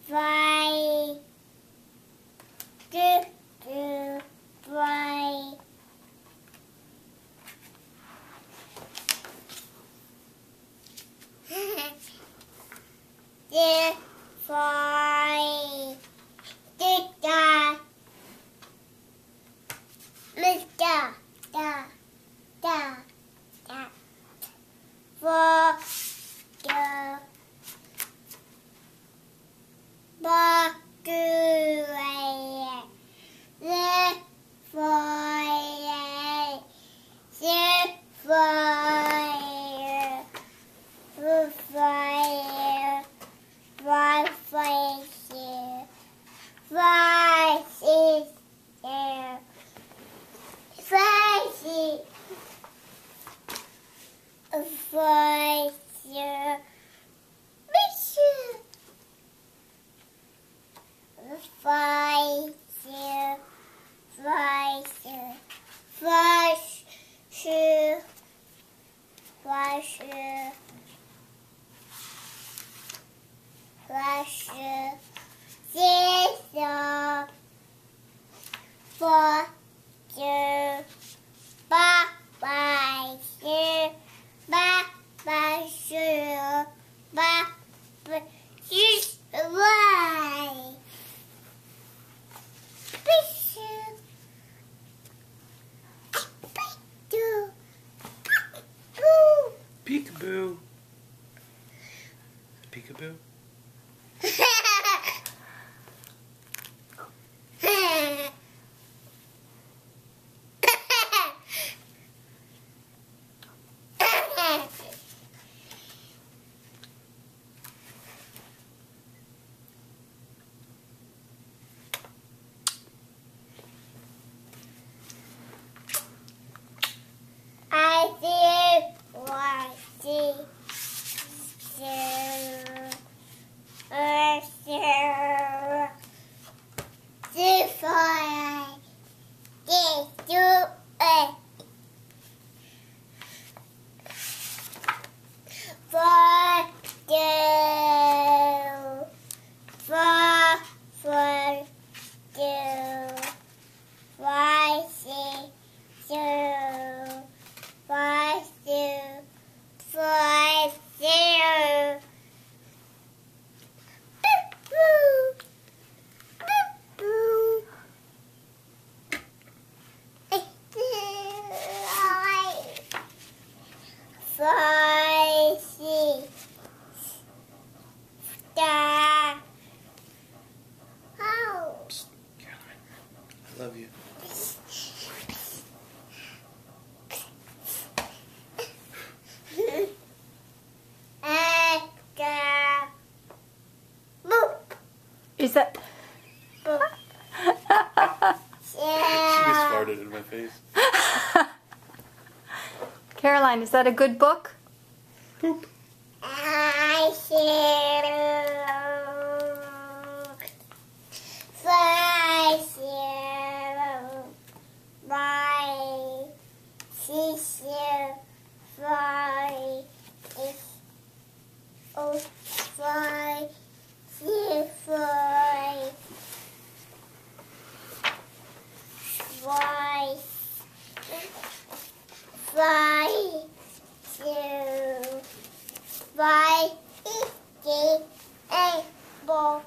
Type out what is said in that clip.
fly, do, do, fly. Do, fly, do, da, Mr. Da, da, da, for, do, ba, do, the, fire, the, fire, the, fire, fire, fire, fire, fire, fire, fire, fire, Peekaboo. Peekaboo. I see what see I love you. Is that? She just farted in my face. Caroline, is that a good book? Poop. I fly, fly, fly, oh, fly, fly, fly, fly, fly, fly, ball.